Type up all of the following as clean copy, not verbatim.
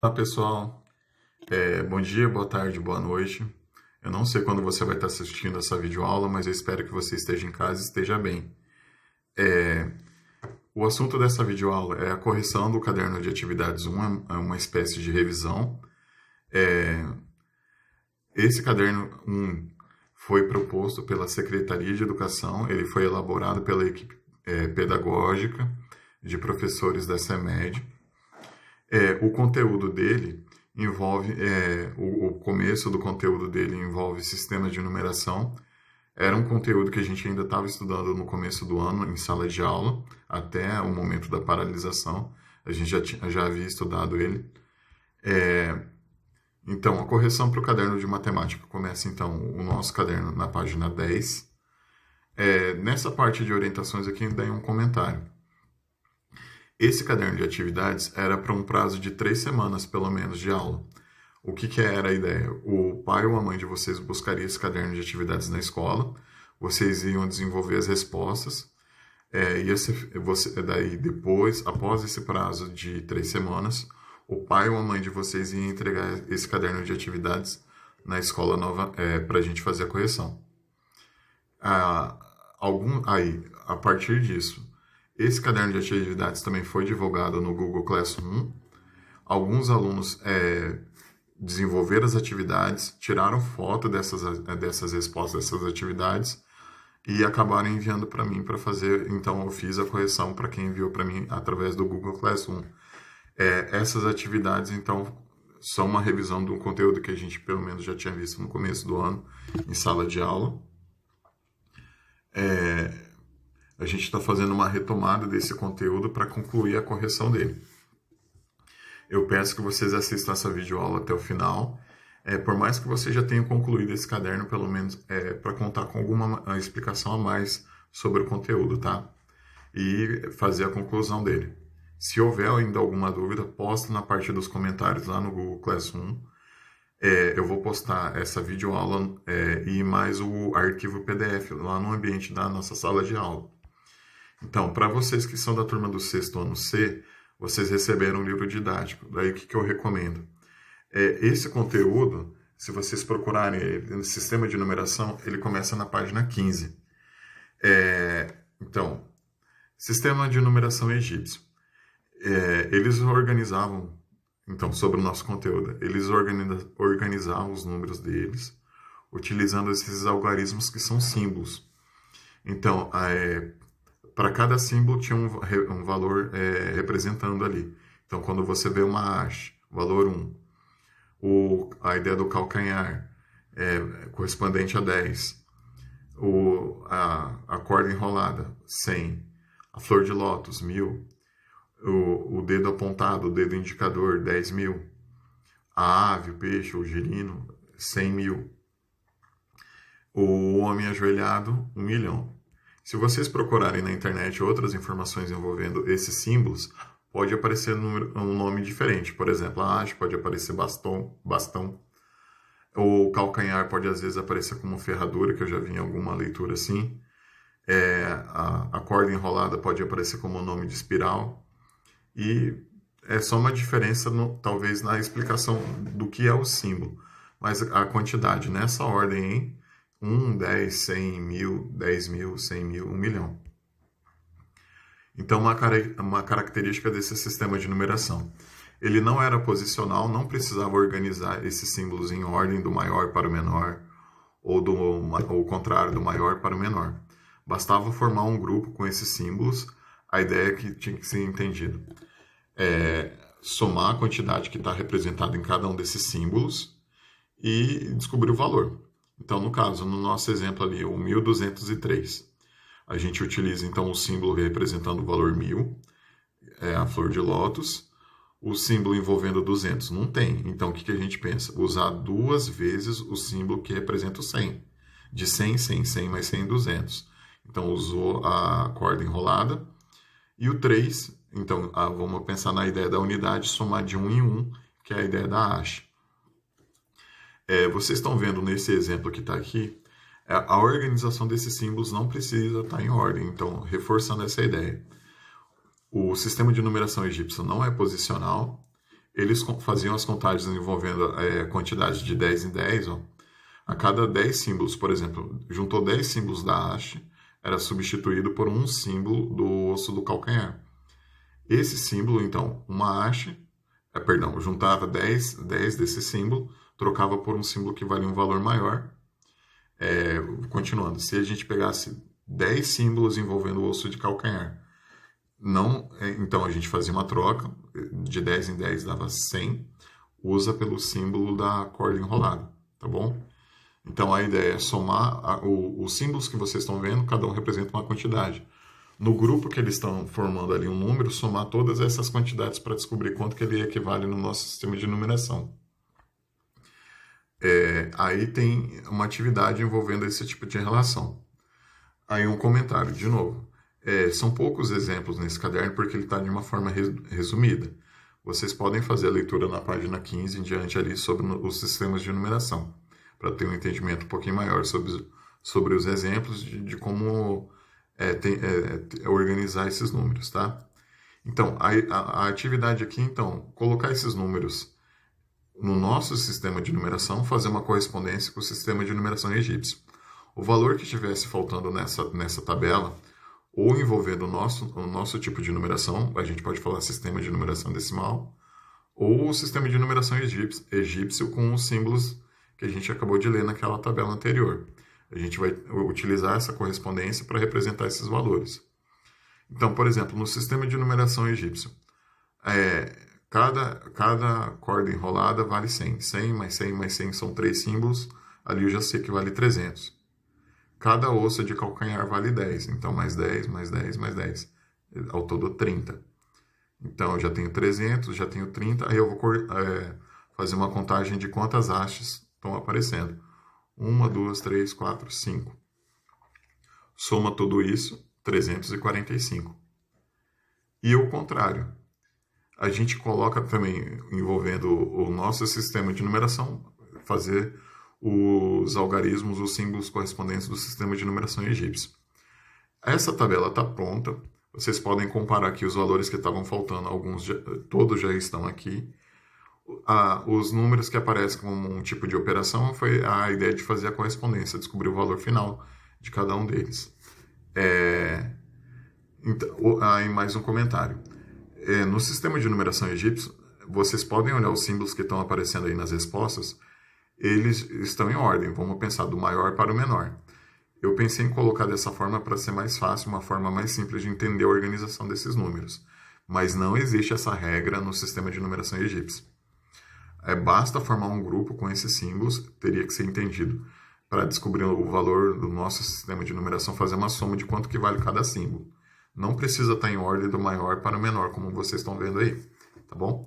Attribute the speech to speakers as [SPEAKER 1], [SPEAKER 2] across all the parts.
[SPEAKER 1] Olá pessoal, bom dia, boa tarde, boa noite. Eu não sei quando você vai estar assistindo essa videoaula, mas eu espero que você esteja em casa e esteja bem. O assunto dessa videoaula é a correção do caderno de atividades 1, é uma espécie de revisão. Esse caderno 1 foi proposto pela Secretaria de Educação, ele foi elaborado pela equipe pedagógica de professores da CEMED. O conteúdo dele envolve, o começo do conteúdo dele envolve sistema de numeração. Era um conteúdo que a gente ainda estava estudando no começo do ano, em sala de aula, até o momento da paralisação. A gente já havia estudado ele. Então, a correção para o caderno de matemática começa, então, o nosso caderno na página 10. Nessa parte de orientações aqui, ainda tem um comentário. Esse caderno de atividades era para um prazo de 3 semanas, pelo menos, de aula. O que era a ideia? O pai ou a mãe de vocês buscaria esse caderno de atividades na escola, vocês iam desenvolver as respostas, daí depois, após esse prazo de 3 semanas, o pai ou a mãe de vocês ia entregar esse caderno de atividades na escola nova para a gente fazer a correção. A partir disso, esse caderno de atividades também foi divulgado no Google Classroom. Alguns alunos desenvolveram as atividades, tiraram foto dessas respostas, dessas atividades, e acabaram enviando para mim para fazer. Então, eu fiz a correção para quem enviou para mim através do Google Classroom. Essas atividades, então, são uma revisão do conteúdo que a gente, pelo menos, já tinha visto no começo do ano, em sala de aula. A gente está fazendo uma retomada desse conteúdo para concluir a correção dele. Eu peço que vocês assistam essa videoaula até o final. Por mais que você já tenha concluído esse caderno, pelo menos para contar com alguma explicação a mais sobre o conteúdo, tá? E fazer a conclusão dele. Se houver ainda alguma dúvida, posta na parte dos comentários lá no Google Classroom. Eu vou postar essa videoaula e mais o arquivo PDF lá no ambiente da nossa sala de aula. Então, para vocês que são da turma do sexto ano C, vocês receberam um livro didático. Daí o que eu recomendo? Esse conteúdo, se vocês procurarem no sistema de numeração, ele começa na página 15. Então, sistema de numeração egípcio. Eles organizavam, então, sobre o nosso conteúdo, eles organizavam os números deles, utilizando esses algarismos que são símbolos. Então, para cada símbolo tinha um valor representando ali. Então, quando você vê uma haste, valor 1, a ideia do calcanhar correspondente a 10, a corda enrolada, 100, a flor de lótus, 1000, o dedo apontado, o dedo indicador, 10.000, a ave, o peixe, o girino, 100.000, o homem ajoelhado, 1.000.000. Se vocês procurarem na internet outras informações envolvendo esses símbolos, pode aparecer um nome diferente. Por exemplo, a haste pode aparecer bastão. O calcanhar pode às vezes aparecer como ferradura, que eu já vi em alguma leitura assim. A corda enrolada pode aparecer como nome de espiral. E é só uma diferença, talvez, na explicação do que é o símbolo. Mas a quantidade nessa ordem, hein? 1, 10, 100, 1.000, 10.000, 100.000, 1.000.000. Então, uma característica desse sistema de numeração. Ele não era posicional, não precisava organizar esses símbolos em ordem do maior para o menor, ou o contrário, do maior para o menor. Bastava formar um grupo com esses símbolos, a ideia que tinha que ser entendido. Somar a quantidade que está representada em cada um desses símbolos e descobrir o valor. Então, no caso, no nosso exemplo ali, o 1.203, a gente utiliza então o símbolo representando o valor 1.000, a flor de lótus, o símbolo envolvendo 200, não tem. Então, o que a gente pensa? Usar 2 vezes o símbolo que representa o 100. De 100, 100, 100 mais 100, 200. Então, usou a corda enrolada. E o 3, então, vamos pensar na ideia da unidade, somar de 1 em 1, que é a ideia da haste. Vocês estão vendo nesse exemplo que está aqui, a organização desses símbolos não precisa estar em ordem. Então, reforçando essa ideia. O sistema de numeração egípcio não é posicional, eles faziam as contagens envolvendo quantidades de 10 em 10, ó. A cada 10 símbolos, por exemplo, juntou 10 símbolos da haste, era substituído por um símbolo do osso do calcanhar. Esse símbolo, então, uma haste, juntava 10 desse símbolo, trocava por um símbolo que valia um valor maior. Continuando, se a gente pegasse 10 símbolos envolvendo o osso de calcanhar, então a gente fazia uma troca, de 10 em 10 dava 100, usa pelo símbolo da corda enrolada, tá bom? Então a ideia é somar os símbolos que vocês estão vendo, cada um representa uma quantidade. No grupo que eles estão formando ali um número, somar todas essas quantidades para descobrir quanto que ele equivale no nosso sistema de numeração. Aí tem uma atividade envolvendo esse tipo de relação. Aí um comentário, de novo. São poucos exemplos nesse caderno porque ele está de uma forma resumida. Vocês podem fazer a leitura na página 15 em diante ali sobre os sistemas de numeração, para ter um entendimento um pouquinho maior sobre os exemplos de como organizar esses números, tá? Então, a atividade aqui, então, colocar esses números no nosso sistema de numeração, fazer uma correspondência com o sistema de numeração egípcio. O valor que estivesse faltando nessa tabela, ou envolvendo o nosso tipo de numeração, a gente pode falar sistema de numeração decimal, ou o sistema de numeração egípcio com os símbolos que a gente acabou de ler naquela tabela anterior. A gente vai utilizar essa correspondência para representar esses valores. Então, por exemplo, no sistema de numeração egípcio, cada corda enrolada vale 100. 100 mais 100 mais 100 são 3 símbolos, ali eu já sei que vale 300. Cada osso de calcanhar vale 10, então mais 10, mais 10, mais 10. Ao todo 30. Então eu já tenho 300, já tenho 30, aí eu vou fazer uma contagem de quantas hastes estão aparecendo. 1, 2, 3, 4, 5. Soma tudo isso, 345. E o contrário. A gente coloca também, envolvendo o nosso sistema de numeração, fazer os algarismos, os símbolos correspondentes do sistema de numeração egípcio. Essa tabela está pronta. Vocês podem comparar aqui os valores que estavam faltando, todos já estão aqui. Os números que aparecem como um tipo de operação foi a ideia de fazer a correspondência, descobrir o valor final de cada um deles. Então, aí mais um comentário. No sistema de numeração egípcio, vocês podem olhar os símbolos que estão aparecendo aí nas respostas, eles estão em ordem, vamos pensar do maior para o menor. Eu pensei em colocar dessa forma para ser mais fácil, uma forma mais simples de entender a organização desses números. Mas não existe essa regra no sistema de numeração egípcio. Basta formar um grupo com esses símbolos, teria que ser entendido. Para descobrir o valor do nosso sistema de numeração, fazer uma soma de quanto que vale cada símbolo. Não precisa estar em ordem do maior para o menor, como vocês estão vendo aí, tá bom?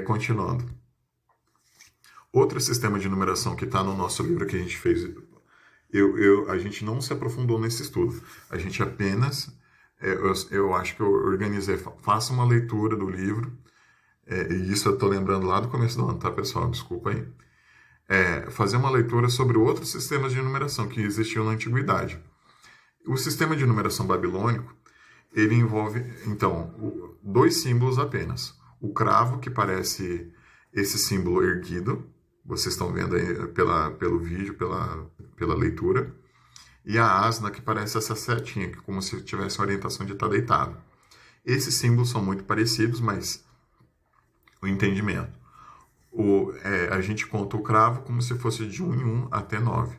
[SPEAKER 1] Continuando. Outro sistema de numeração que está no nosso livro que a gente fez, a gente não se aprofundou nesse estudo. A gente apenas, eu acho que eu organizei, faça uma leitura do livro, e isso eu estou lembrando lá do começo do ano, tá, pessoal? Desculpa aí. Fazer uma leitura sobre outros sistemas de numeração que existiam na antiguidade. O sistema de numeração babilônico, ele envolve, então, 2 símbolos apenas. O cravo, que parece esse símbolo erguido, vocês estão vendo aí pelo vídeo, pela leitura, e a asna, que parece essa setinha, como se tivesse a orientação de estar deitado. Esses símbolos são muito parecidos, mas o entendimento. A gente conta o cravo como se fosse de 1 em 1 até 9.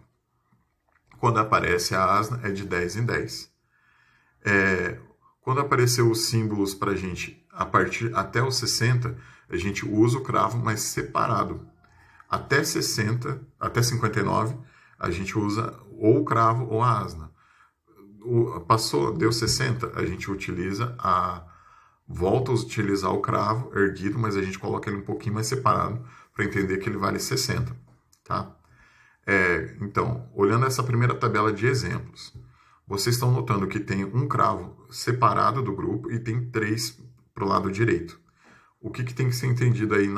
[SPEAKER 1] Quando aparece a asna, é de 10 em 10. Quando apareceu os símbolos para a gente, até os 60, a gente usa o cravo, mas separado. Até 59, a gente usa ou o cravo ou a asna. Deu 60, a gente volta a utilizar o cravo erguido, mas a gente coloca ele um pouquinho mais separado para entender que ele vale 60, tá? Então, olhando essa primeira tabela de exemplos, vocês estão notando que tem um cravo separado do grupo e tem 3 para o lado direito. O que tem que ser entendido aí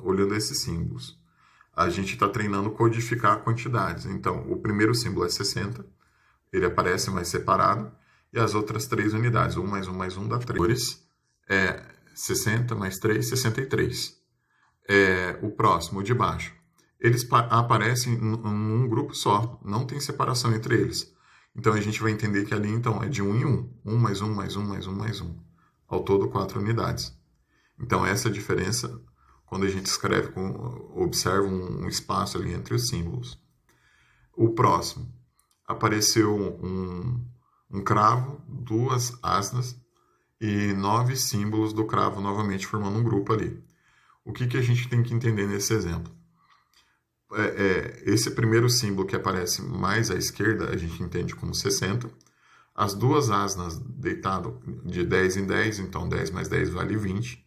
[SPEAKER 1] olhando esses símbolos? A gente está treinando codificar quantidades. Então, o primeiro símbolo é 60, ele aparece mais separado, e as outras 3 unidades, 1 mais 1 mais 1 dá 3. 60 mais 3, 63. O próximo, o de baixo. Eles aparecem num grupo só, não tem separação entre eles. Então a gente vai entender que ali então é de 1 em 1. 1 mais 1 mais 1 mais 1 mais 1. Ao todo 4 unidades. Então essa é a diferença quando a gente escreve, observa um espaço ali entre os símbolos. O próximo, apareceu um cravo, 2 asnas e 9 símbolos do cravo novamente formando um grupo ali. O que a gente tem que entender nesse exemplo? Esse primeiro símbolo que aparece mais à esquerda, a gente entende como 60. As 2 asnas deitado de 10 em 10, então 10 mais 10 vale 20.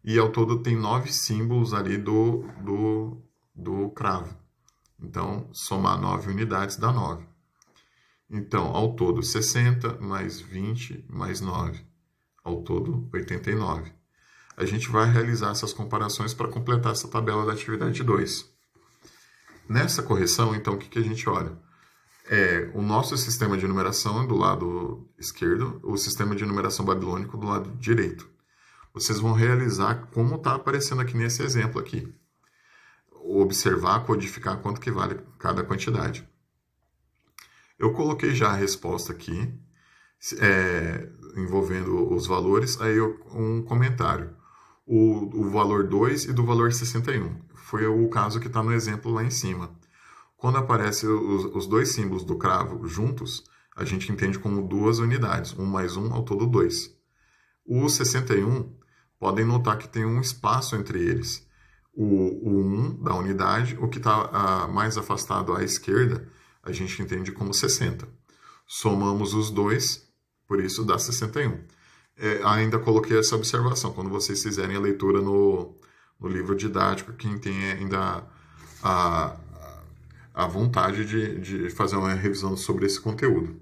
[SPEAKER 1] E ao todo tem 9 símbolos ali do cravo. Então, somar 9 unidades dá 9. Então, ao todo, 60 mais 20 mais 9. Ao todo, 89. A gente vai realizar essas comparações para completar essa tabela da atividade 2. Nessa correção, então, o que a gente olha? O nosso sistema de numeração do lado esquerdo, o sistema de numeração babilônico do lado direito. Vocês vão realizar como está aparecendo aqui nesse exemplo aqui. Observar, codificar quanto que vale cada quantidade. Eu coloquei já a resposta aqui, envolvendo os valores, aí um comentário. O valor 2 e do valor 61. Foi o caso que está no exemplo lá em cima. Quando aparecem os 2 símbolos do cravo juntos, a gente entende como 2 unidades. 1 mais 1 ao todo 2. O 61, podem notar que tem um espaço entre eles. O 1 da unidade, o que está mais afastado à esquerda, a gente entende como 60. Somamos os 2, por isso dá 61. Ainda coloquei essa observação, quando vocês fizerem a leitura no livro didático, quem tem ainda a vontade de fazer uma revisão sobre esse conteúdo.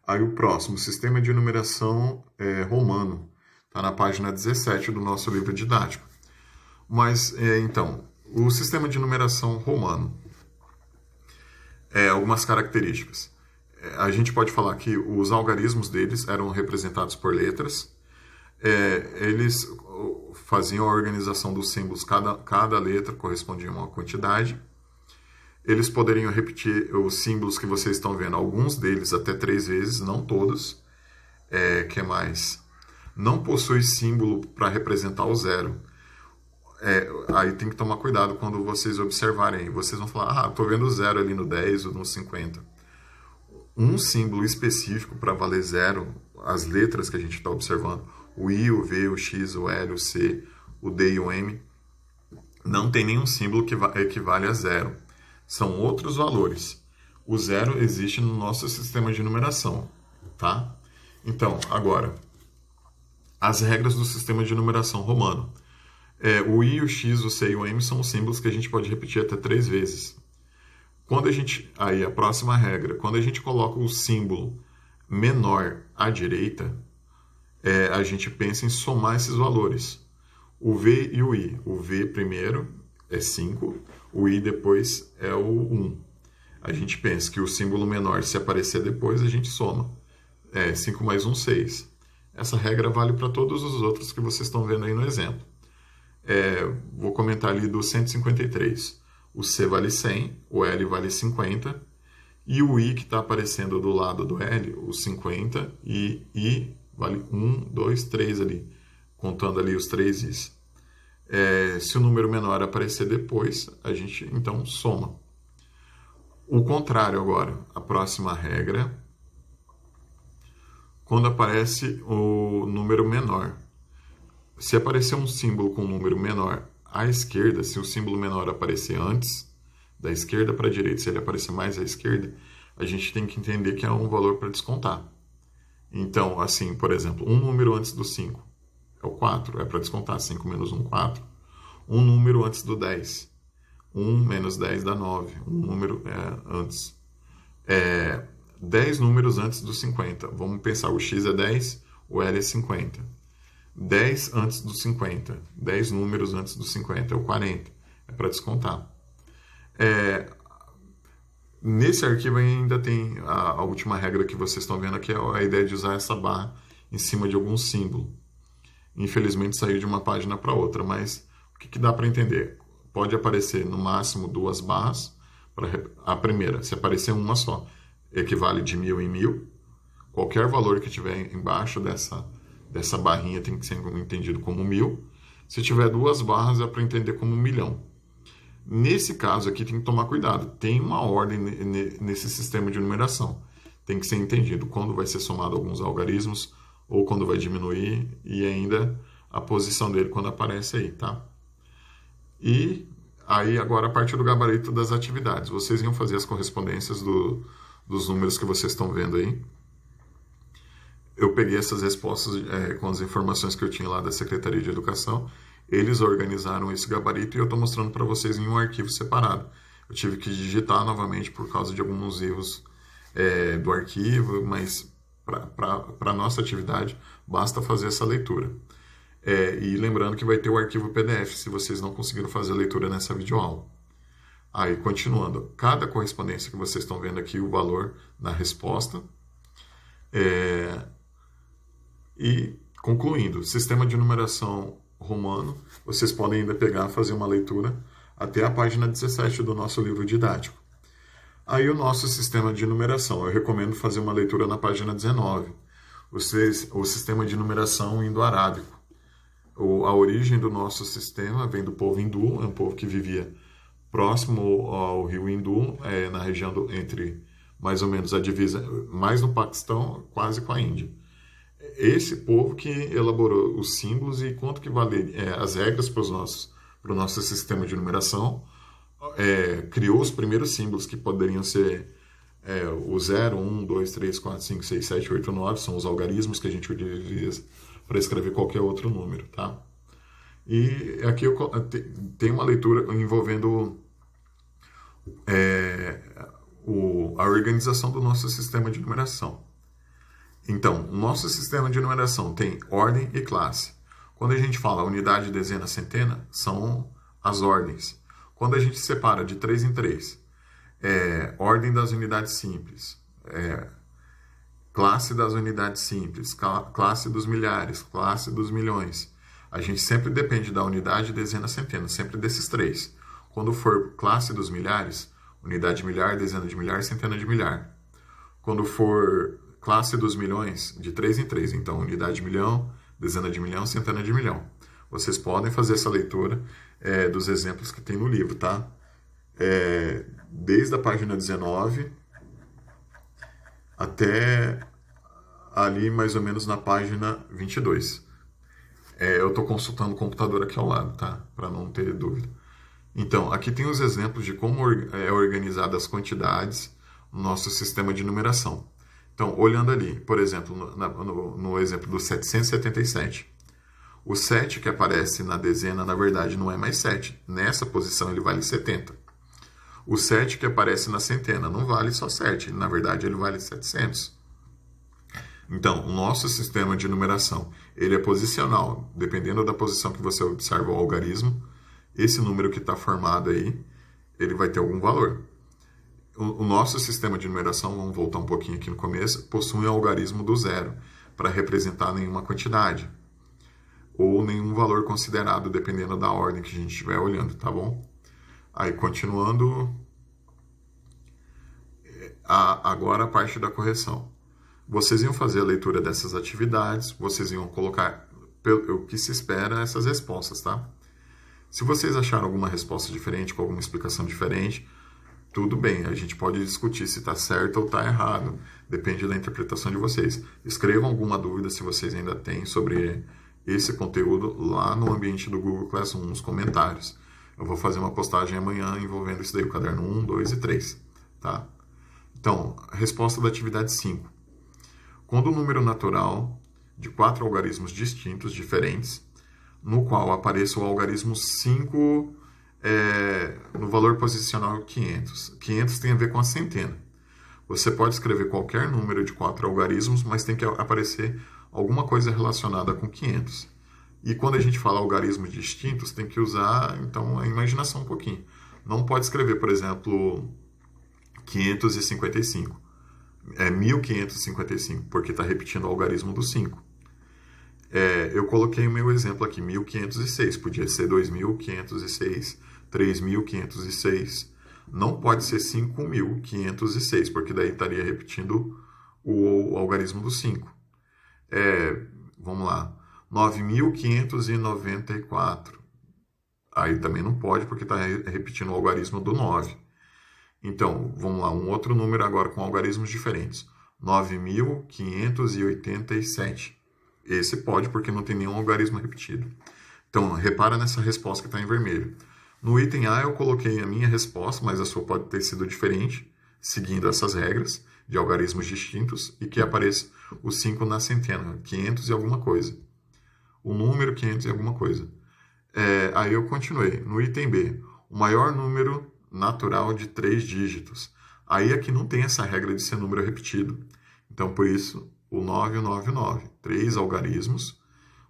[SPEAKER 1] Aí o próximo, sistema de numeração romano, está na página 17 do nosso livro didático. Mas, então, o sistema de numeração romano, algumas características. A gente pode falar que os algarismos deles eram representados por letras. Eles faziam a organização dos símbolos, cada letra correspondia a uma quantidade. Eles poderiam repetir os símbolos que vocês estão vendo, alguns deles até 3 vezes, não todos. Que mais? Não possui símbolo para representar o zero. Aí tem que tomar cuidado quando vocês observarem. Vocês vão falar, estou vendo o zero ali no 10 ou no 50. Um símbolo específico para valer zero, as letras que a gente está observando, o I, o V, o X, o L, o C, o D e o M, não tem nenhum símbolo que equivale a zero. São outros valores. O zero existe no nosso sistema de numeração, tá? Então, agora, as regras do sistema de numeração romano. O I, o X, o C e o M são os símbolos que a gente pode repetir até 3 vezes. Aí a próxima regra, quando a gente coloca o símbolo menor à direita, a gente pensa em somar esses valores. O V e o I. O V primeiro é 5, o I depois é o 1. A gente pensa que o símbolo menor, se aparecer depois, a gente soma. 5 mais 1, 6. Essa regra vale para todos os outros que vocês estão vendo aí no exemplo. Vou comentar ali do 153. O C vale 100, o L vale 50, e o I que está aparecendo do lado do L, o 50, e I vale 1, 2, 3 ali, contando ali os 3 Is. Se o número menor aparecer depois, a gente então soma. O contrário agora, a próxima regra, quando aparece o número menor. Se aparecer um símbolo com um número menor à esquerda, se o símbolo menor aparecer antes, da esquerda para a direita, se ele aparecer mais à esquerda, a gente tem que entender que é um valor para descontar. Então, assim, por exemplo, um número antes do 5 é o 4, é para descontar 5 menos 1, 4. Um número antes do 10, 1 menos 10 dá 9. Um número antes. 10 números antes do 50. Vamos pensar, o X é 10, o L é 50. 10 antes do 50. 10 números antes do 50 é o 40. É para descontar. Nesse arquivo ainda tem a última regra que vocês estão vendo aqui, é a ideia de usar essa barra em cima de algum símbolo. Infelizmente saiu de uma página para outra, mas o que dá para entender? Pode aparecer no máximo 2 barras. A primeira, se aparecer uma só, equivale de 1000 em 1000. Qualquer valor que tiver embaixo dessa barrinha tem que ser entendido como 1000. Se tiver 2 barras, é para entender como 1.000.000. Nesse caso aqui, tem que tomar cuidado. Tem uma ordem nesse sistema de numeração. Tem que ser entendido quando vai ser somado alguns algarismos ou quando vai diminuir e ainda a posição dele quando aparece aí, tá? E aí agora a parte do gabarito das atividades. Vocês iam fazer as correspondências dos números que vocês estão vendo aí. Eu peguei essas respostas com as informações que eu tinha lá da Secretaria de Educação. Eles organizaram esse gabarito e eu estou mostrando para vocês em um arquivo separado. Eu tive que digitar novamente por causa de alguns erros do arquivo, mas para a nossa atividade basta fazer essa leitura. E lembrando que vai ter o arquivo PDF, se vocês não conseguiram fazer a leitura nessa videoaula. Aí, continuando, cada correspondência que vocês estão vendo aqui, o valor na resposta. E, concluindo, sistema de numeração romano, vocês podem ainda pegar e fazer uma leitura até a página 17 do nosso livro didático. Aí, o nosso sistema de numeração, eu recomendo fazer uma leitura na página 19. O sistema de numeração indo-arábico. A origem do nosso sistema vem do povo hindu, é um povo que vivia próximo ao rio Hindu, na região entre mais ou menos a divisa, mais no Paquistão, quase com a Índia. Esse povo que elaborou os símbolos e quanto que vale as regras para o nosso sistema de numeração, criou os primeiros símbolos que poderiam ser o 0, 1, 2, 3, 4, 5, 6, 7, 8, 9, são os algarismos que a gente utiliza para escrever qualquer outro número, tá? E aqui tem uma leitura envolvendo a organização do nosso sistema de numeração. Então, o nosso sistema de numeração tem ordem e classe. Quando a gente fala unidade, dezena, centena, são as ordens. Quando a gente separa de 3 em 3, ordem das unidades simples, classe das unidades simples, classe dos milhares, classe dos milhões. A gente sempre depende da unidade, dezena, centena, sempre desses 3. Quando for classe dos milhares, unidade de milhar, dezena de milhar, centena de milhar. Quando for classe dos milhões, de 3 em 3, então unidade de milhão, dezena de milhão, centena de milhão. Vocês podem fazer essa leitura dos exemplos que tem no livro, tá? Desde a página 19 até ali mais ou menos na página 22. Eu estou consultando o computador aqui ao lado, tá? Para não ter dúvida. Então, aqui tem os exemplos de como é organizada as quantidades no nosso sistema de numeração. Então, olhando ali, por exemplo, no exemplo do 777, o 7 que aparece na dezena, na verdade, não é mais 7. Nessa posição, ele vale 70. O 7 que aparece na centena não vale só 7. Na verdade, ele vale 700. Então, o nosso sistema de numeração, ele é posicional. Dependendo da posição que você observa o algarismo, esse número que está formado aí, ele vai ter algum valor. O nosso sistema de numeração, vamos voltar um pouquinho aqui no começo, possui um algarismo do 0, para representar nenhuma quantidade. Ou nenhum valor considerado, dependendo da ordem que a gente estiver olhando, tá bom? Aí, continuando, agora a parte da correção. Vocês iam fazer a leitura dessas atividades, vocês iam colocar o que se espera essas respostas, tá? Se vocês acharam alguma resposta diferente, com alguma explicação diferente, tudo bem, a gente pode discutir se está certo ou está errado, depende da interpretação de vocês. Escrevam alguma dúvida, se vocês ainda têm, sobre esse conteúdo lá no ambiente do Google Classroom, nos comentários. Eu vou fazer uma postagem amanhã envolvendo isso daí, o caderno 1, 2 e 3, tá? Então, a resposta da atividade 5. Quando o número natural de 4 algarismos distintos, diferentes, no qual apareça o algarismo 5 no valor posicional 500. 500 tem a ver com a centena. Você pode escrever qualquer número de 4 algarismos, mas tem que aparecer alguma coisa relacionada com 500. E quando a gente fala algarismos distintos, tem que usar, então, a imaginação um pouquinho. Não pode escrever, por exemplo, 555. 1555, porque está repetindo o algarismo do 5. Eu coloquei o meu exemplo aqui, 1506, podia ser 2506, 3506, não pode ser 5506, porque daí estaria repetindo o algarismo do 5. Vamos lá, 9594, aí também não pode, porque está repetindo o algarismo do 9. Então, vamos lá, um outro número agora com algarismos diferentes, 9587. Esse pode porque não tem nenhum algarismo repetido. Então, repara nessa resposta que está em vermelho. No item A eu coloquei a minha resposta, mas a sua pode ter sido diferente, seguindo essas regras de algarismos distintos, e que apareça o 5 na centena, 500 e alguma coisa. O número 500 e alguma coisa. Aí eu continuei. No item B, o maior número natural de 3 dígitos. Aí aqui não tem essa regra de ser número repetido. Então, por isso, o 999. 3 algarismos.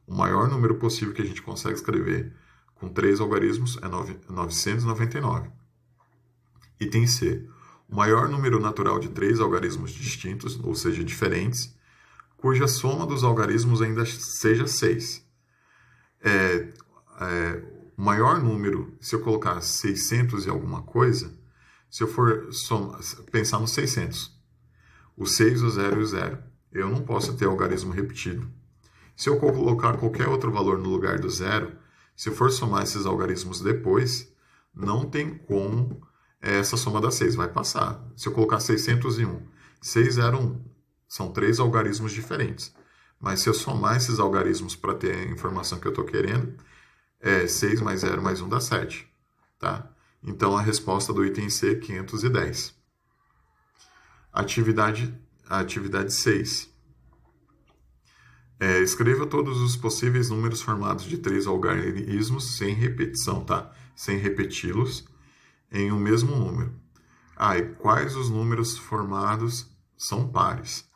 [SPEAKER 1] O maior número possível que a gente consegue escrever com 3 algarismos é 999. Item C. O maior número natural de 3 algarismos distintos, ou seja, diferentes, cuja soma dos algarismos ainda seja 6. O maior número, se eu colocar 600 e alguma coisa, se eu for pensar no 600, o 6, o 0 e o 0, eu não posso ter algarismo repetido. Se eu colocar qualquer outro valor no lugar do 0, se eu for somar esses algarismos depois, não tem como essa soma dar 6, vai passar. Se eu colocar 601, 601, são 3 algarismos diferentes. Mas se eu somar esses algarismos para ter a informação que eu estou querendo, 6 mais 0 mais 1 dá 7. Tá? Então, a resposta do item C é 510. Atividade 6. Escreva todos os possíveis números formados de 3 algarismos sem repetição, tá? Sem repeti-los em um mesmo número. E quais os números formados são pares?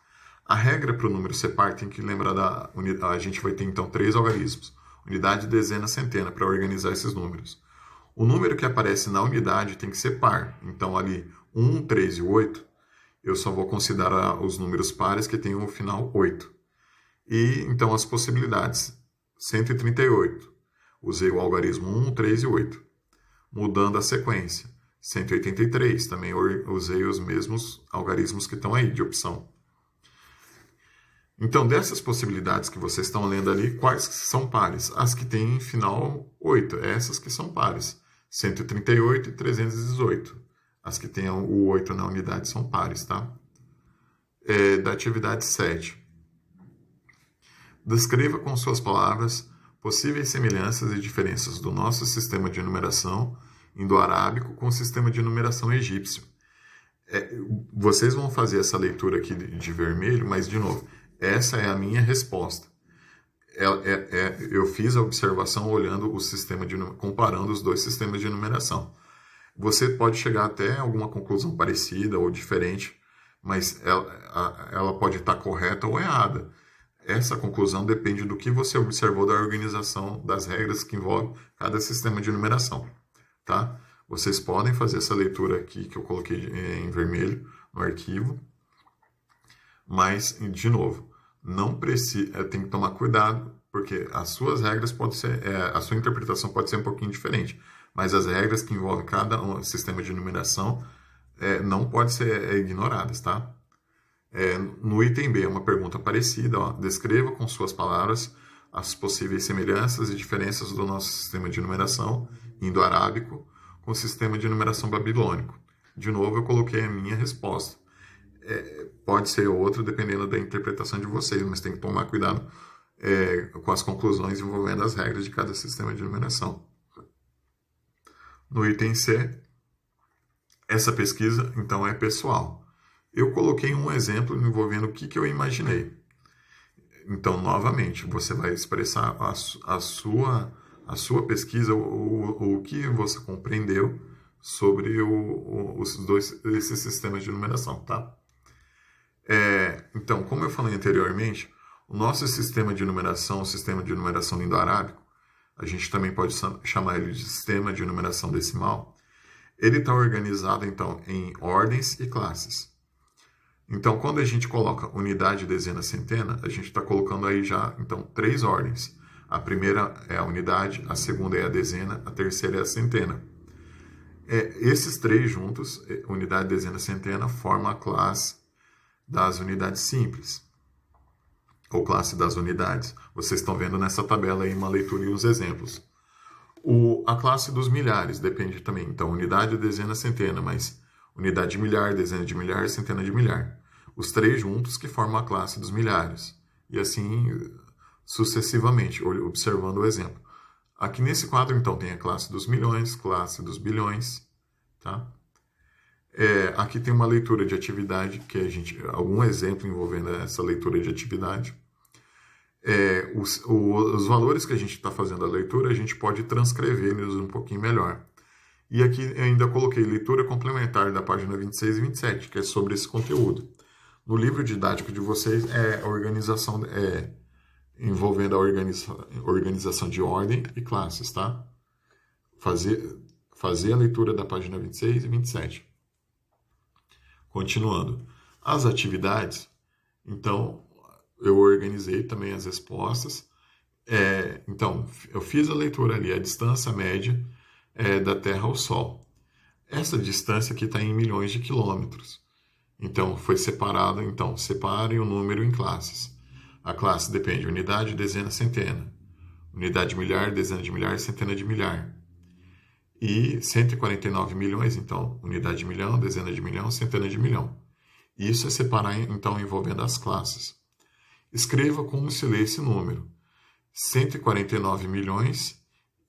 [SPEAKER 1] A regra para o número ser par tem que lembrar da unidade. A gente vai ter então 3 algarismos. Unidade, dezena, centena, para organizar esses números. O número que aparece na unidade tem que ser par. Então, ali, 1, 3 e 8, eu só vou considerar os números pares que têm o final 8. E, então, as possibilidades. 138. Usei o algarismo 1, 3 e 8. Mudando a sequência. 183. Também usei os mesmos algarismos que estão aí, de opção. Então, dessas possibilidades que vocês estão lendo ali, quais são pares? As que têm final 8, essas que são pares. 138 e 318. As que têm o 8 na unidade são pares, tá? Da atividade 7. Descreva com suas palavras possíveis semelhanças e diferenças do nosso sistema de numeração indo-arábico com o sistema de numeração egípcio. Vocês vão fazer essa leitura aqui de vermelho, mas, de novo, essa é a minha resposta. Eu fiz a observação olhando o sistema comparando os dois sistemas de numeração. Você pode chegar até alguma conclusão parecida ou diferente, mas ela pode estar correta ou errada. Essa conclusão depende do que você observou da organização das regras que envolvem cada sistema de numeração. Tá? Vocês podem fazer essa leitura aqui que eu coloquei em vermelho no arquivo, mas, de novo, não precisa, tem que tomar cuidado, porque as suas regras podem ser, a sua interpretação pode ser um pouquinho diferente, mas as regras que envolvem cada sistema de numeração não podem ser ignoradas, tá? No item B, uma pergunta parecida, descreva com suas palavras as possíveis semelhanças e diferenças do nosso sistema de numeração indo-arábico com o sistema de numeração babilônico. De novo, eu coloquei a minha resposta. Pode ser outra, dependendo da interpretação de vocês, mas tem que tomar cuidado com as conclusões envolvendo as regras de cada sistema de numeração. No item C, essa pesquisa, então, é pessoal. Eu coloquei um exemplo envolvendo o que eu imaginei. Então, novamente, você vai expressar a sua pesquisa, o que você compreendeu sobre esses sistemas de numeração, tá? Então, como eu falei anteriormente, o nosso sistema de numeração, o sistema de numeração indo-arábico, a gente também pode chamar ele de sistema de numeração decimal, ele está organizado, então, em ordens e classes. Então, quando a gente coloca unidade, dezena, centena, a gente está colocando aí já, então, 3 ordens. A primeira é a unidade, a segunda é a dezena, a terceira é a centena. Esses 3 juntos, unidade, dezena, centena, formam a classe das unidades simples, ou classe das unidades. Vocês estão vendo nessa tabela aí uma leitura e os exemplos. A classe dos milhares depende também. Então, unidade, dezena, centena, mas unidade de milhar, dezena de milhar, centena de milhar. Os 3 juntos que formam a classe dos milhares. E assim sucessivamente, observando o exemplo. Aqui nesse quadro, então, tem a classe dos milhões, classe dos bilhões. Tá? Aqui tem uma leitura de atividade, algum exemplo envolvendo essa leitura de atividade. Os valores que a gente está fazendo a leitura, a gente pode transcrever eles um pouquinho melhor. E aqui eu ainda coloquei leitura complementar da página 26 e 27, que é sobre esse conteúdo. No livro didático de vocês, envolvendo a organização de ordem e classes, tá? Fazer a leitura da página 26 e 27. Continuando. As atividades, então, eu organizei também as respostas. Então, eu fiz a leitura ali, a distância média da Terra ao Sol. Essa distância aqui está em milhões de quilômetros. Então, foi separado. Então, separem o número em classes. A classe depende de unidade, dezena, centena. Unidade de milhar, dezena de milhar, centena de milhar. E 149 milhões, então, unidade de milhão, dezena de milhão, centena de milhão. Isso é separar, então, envolvendo as classes. Escreva como se lê esse número. 149 milhões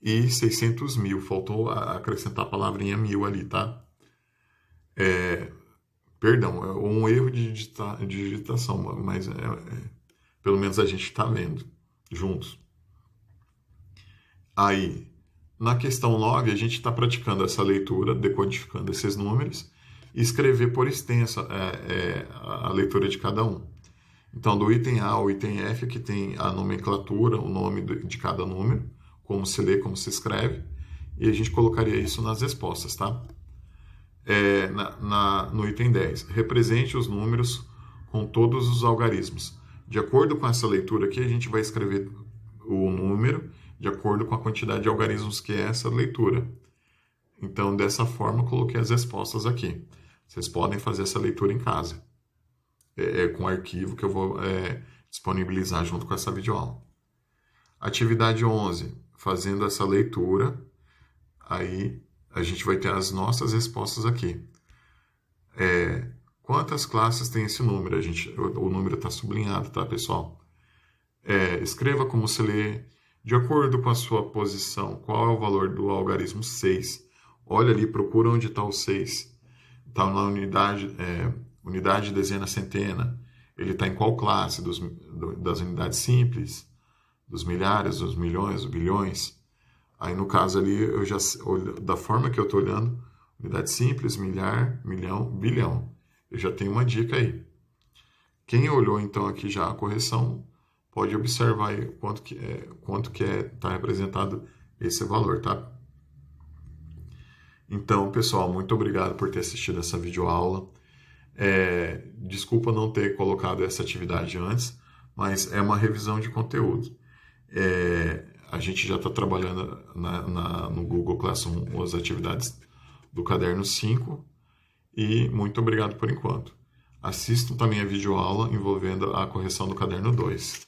[SPEAKER 1] e 600 mil. Faltou acrescentar a palavrinha mil ali, tá? Perdão, é um erro de digitação, mas pelo menos a gente está vendo juntos. Aí, na questão 9, a gente está praticando essa leitura, decodificando esses números, e escrever por extenso a leitura de cada um. Então, do item A ao item F, aqui tem a nomenclatura, o nome de cada número, como se lê, como se escreve, e a gente colocaria isso nas respostas, tá? No item 10, represente os números com todos os algarismos. De acordo com essa leitura aqui, a gente vai escrever o número de acordo com a quantidade de algarismos que é essa leitura. Então, dessa forma, eu coloquei as respostas aqui. Vocês podem fazer essa leitura em casa. Com o arquivo que eu vou disponibilizar junto com essa videoaula. Atividade 11, fazendo essa leitura, aí a gente vai ter as nossas respostas aqui. Quantas classes tem esse número? O número está sublinhado, tá, pessoal? Escreva como se lê, de acordo com a sua posição, qual é o valor do algarismo 6. Olha ali, procura onde está o 6. Está na unidade, dezena, centena. Ele está em qual classe? Das unidades simples, dos milhares, dos milhões, dos bilhões. Aí, no caso ali, da forma que eu estou olhando, unidade simples, milhar, milhão, bilhão. Eu já tenho uma dica aí. Quem olhou, então, aqui já a correção, pode observar aí quanto que está representado esse valor, tá? Então, pessoal, muito obrigado por ter assistido essa videoaula. Desculpa não ter colocado essa atividade antes, mas é uma revisão de conteúdo. A gente já está trabalhando no Google Classroom as atividades do caderno 5 e muito obrigado por enquanto. Assistam também a videoaula envolvendo a correção do caderno 2.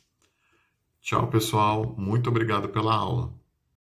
[SPEAKER 1] Tchau, pessoal. Muito obrigado pela aula.